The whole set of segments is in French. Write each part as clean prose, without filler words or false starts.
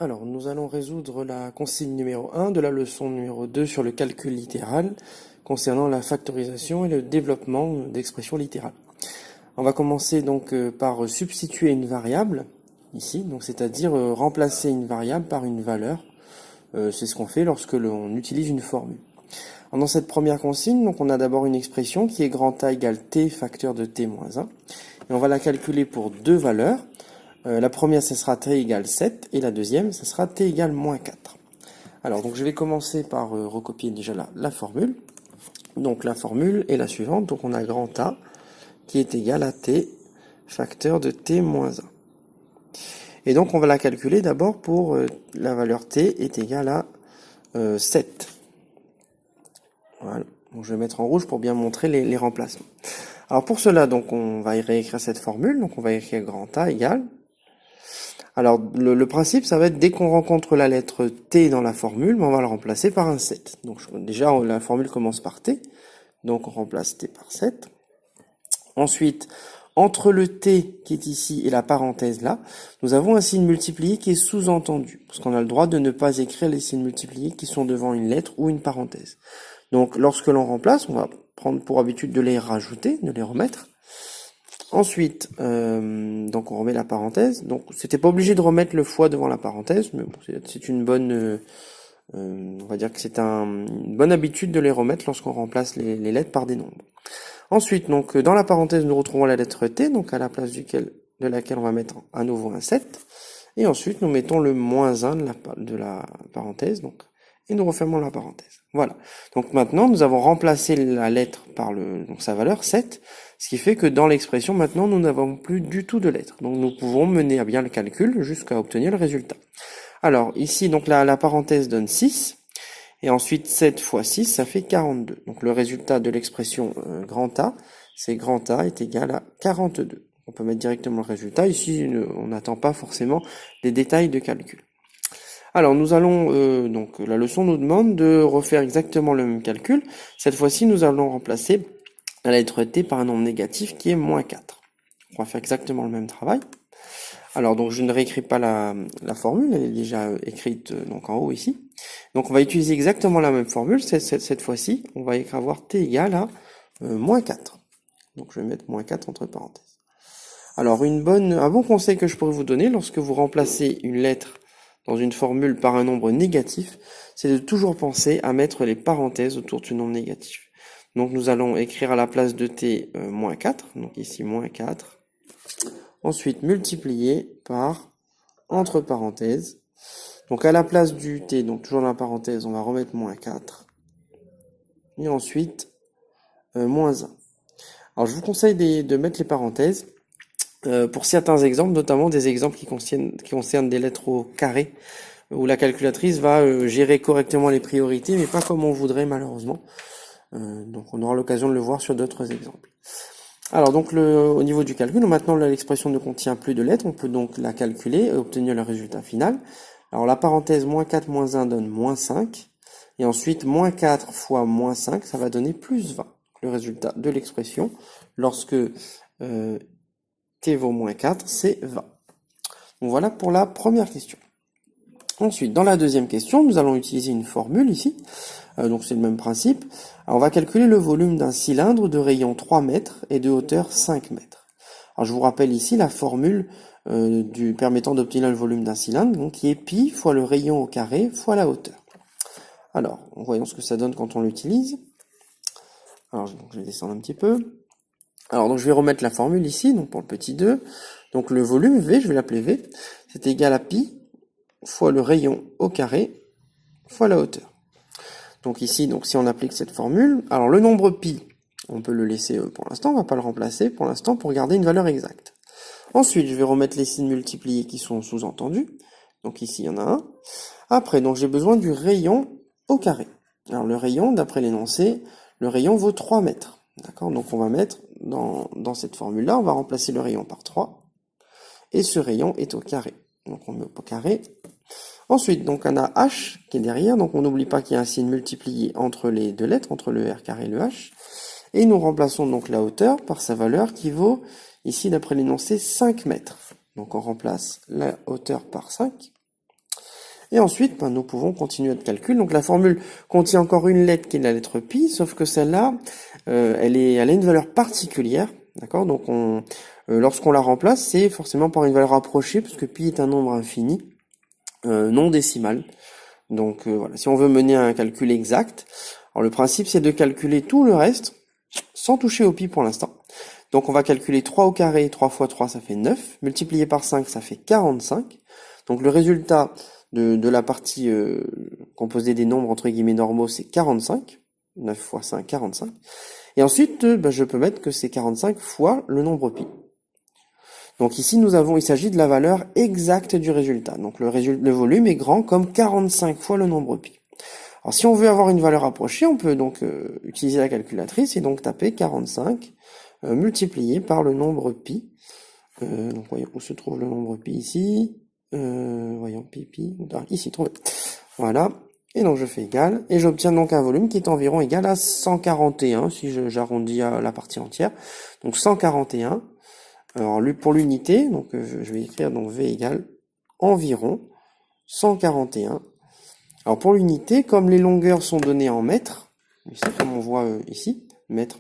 Alors, nous allons résoudre la consigne numéro 1 de la leçon numéro 2 sur le calcul littéral concernant la factorisation et le développement d'expressions littérales. On va commencer donc par substituer une variable ici, donc c'est-à-dire remplacer une variable par une valeur. C'est ce qu'on fait lorsque l'on utilise une formule. Alors, dans cette première consigne, donc on a d'abord une expression qui est grand A égale t facteur de t moins 1. Et on va la calculer pour deux valeurs. La première, ce sera t égale 7, et la deuxième, ce sera t égale moins 4. Alors, donc je vais commencer par recopier déjà la formule. Donc la formule est la suivante, donc on a grand A qui est égal à t facteur de t moins 1. Et donc on va la calculer d'abord pour la valeur t est égale à 7. Voilà, donc je vais mettre en rouge pour bien montrer les remplacements. Alors pour cela, donc on va y réécrire cette formule, donc on va écrire grand A égale. Alors, le principe, ça va être dès qu'on rencontre la lettre T dans la formule, on va la remplacer par un 7. Donc, déjà, la formule commence par T. Donc, on remplace T par 7. Ensuite, entre le T qui est ici et la parenthèse là, nous avons un signe multiplié qui est sous-entendu. Parce qu'on a le droit de ne pas écrire les signes multipliés qui sont devant une lettre ou une parenthèse. Donc, lorsque l'on remplace, on va prendre pour habitude de les rajouter, de les remettre. Ensuite, donc on remet la parenthèse. Donc c'était pas obligé de remettre le fois devant la parenthèse, mais bon, c'est une bonne, on va dire que c'est une bonne habitude de les remettre lorsqu'on remplace les lettres par des nombres. Ensuite, donc dans la parenthèse, nous retrouvons la lettre T, donc à la place de laquelle on va mettre à nouveau un 7. Et ensuite, nous mettons le moins 1 de la parenthèse, donc, et nous refermons la parenthèse. Voilà. Donc maintenant, nous avons remplacé la lettre par donc sa valeur 7, ce qui fait que dans l'expression, maintenant, nous n'avons plus du tout de lettres. Donc nous pouvons mener à bien le calcul jusqu'à obtenir le résultat. Alors ici, donc la parenthèse donne 6, et ensuite 7 fois 6, ça fait 42. Donc le résultat de l'expression grand A, c'est grand A est égal à 42. On peut mettre directement le résultat. Ici, on n'attend pas forcément des détails de calcul. Alors nous allons, donc la leçon nous demande de refaire exactement le même calcul. Cette fois-ci, nous allons remplacer la lettre T par un nombre négatif qui est moins 4. On va faire exactement le même travail. Alors donc je ne réécris pas la formule, elle est déjà écrite donc en haut ici. Donc on va utiliser exactement la même formule, cette fois-ci, on va avoir T égale à moins 4. Donc je vais mettre moins 4 entre parenthèses. Alors un bon conseil que je pourrais vous donner lorsque vous remplacez une lettre dans une formule par un nombre négatif, c'est de toujours penser à mettre les parenthèses autour du nombre négatif. Donc nous allons écrire à la place de t moins 4, donc ici moins 4. Ensuite multiplier par entre parenthèses. Donc à la place du t, donc toujours dans la parenthèse, on va remettre moins 4. Et ensuite moins 1. Alors je vous conseille de mettre les parenthèses pour certains exemples, notamment des exemples qui concernent des lettres au carré, où la calculatrice va gérer correctement les priorités, mais pas comme on voudrait malheureusement. Donc on aura l'occasion de le voir sur d'autres exemples. Alors donc au niveau du calcul, maintenant l'expression ne contient plus de lettres, on peut donc la calculer et obtenir le résultat final. Alors la parenthèse moins 4 moins 1 donne moins 5, et ensuite moins 4 fois moins 5, ça va donner plus 20. Le résultat de l'expression, lorsque t vaut moins 4, c'est 20. Donc voilà pour la première question. Ensuite, dans la deuxième question, nous allons utiliser une formule ici. Donc c'est le même principe. Alors, on va calculer le volume d'un cylindre de rayon 3 mètres et de hauteur 5 mètres. Alors je vous rappelle ici la formule permettant d'obtenir le volume d'un cylindre, donc qui est pi fois le rayon au carré fois la hauteur. Alors, voyons ce que ça donne quand on l'utilise. Alors je vais descendre un petit peu. Alors donc je vais remettre la formule ici, donc pour le petit 2. Donc le volume V, je vais l'appeler V, c'est égal à pi fois le rayon au carré fois la hauteur. Donc ici, donc si on applique cette formule, alors le nombre pi, on peut le laisser pour l'instant, on va pas le remplacer pour l'instant pour garder une valeur exacte. Ensuite, je vais remettre les signes multipliés qui sont sous-entendus. Donc ici, il y en a un. Après, donc j'ai besoin du rayon au carré. Alors le rayon, d'après l'énoncé, le rayon vaut 3 mètres. D'accord? Donc on va mettre dans cette formule-là, on va remplacer le rayon par 3. Et ce rayon est au carré. Donc on met au carré. Ensuite, donc on a H qui est derrière, donc on n'oublie pas qu'il y a un signe multiplié entre les deux lettres, entre le R carré et le H. Et nous remplaçons donc la hauteur par sa valeur qui vaut, ici d'après l'énoncé, 5 mètres. Donc on remplace la hauteur par 5. Et ensuite, ben, nous pouvons continuer notre calcul. Donc la formule contient encore une lettre qui est la lettre pi, sauf que celle-là, elle a une valeur particulière. D'accord? Donc lorsqu'on la remplace, c'est forcément par une valeur approchée, puisque pi est un nombre infini, non décimal. Donc voilà, si on veut mener un calcul exact, alors le principe c'est de calculer tout le reste, sans toucher au pi pour l'instant. Donc on va calculer 3 au carré, 3 fois 3 ça fait 9, multiplié par 5 ça fait 45. Donc le résultat de la partie composée des nombres entre guillemets normaux c'est 45. 9 fois 5, 45. Et ensuite, je peux mettre que c'est 45 fois le nombre pi. Donc ici, il s'agit de la valeur exacte du résultat. Donc le volume est grand comme 45 fois le nombre pi. Alors si on veut avoir une valeur approchée, on peut donc utiliser la calculatrice et donc taper 45 multiplié par le nombre pi. Donc voyons où se trouve le nombre pi ici. Voyons pi. Ici, trouvé. Voilà. Et donc je fais égal, et j'obtiens donc un volume qui est environ égal à 141, si j'arrondis à la partie entière. Donc 141. Alors pour l'unité, donc je vais écrire donc V égale environ 141. Alors pour l'unité, comme les longueurs sont données en mètres, ici, comme on voit ici, mètre,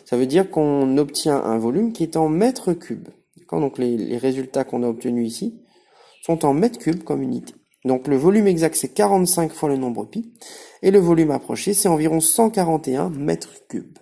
ça veut dire qu'on obtient un volume qui est en mètres cubes. Donc les résultats qu'on a obtenus ici sont en mètres cubes comme unité. Donc le volume exact c'est 45 fois le nombre pi, et le volume approché c'est environ 141 mètres cubes.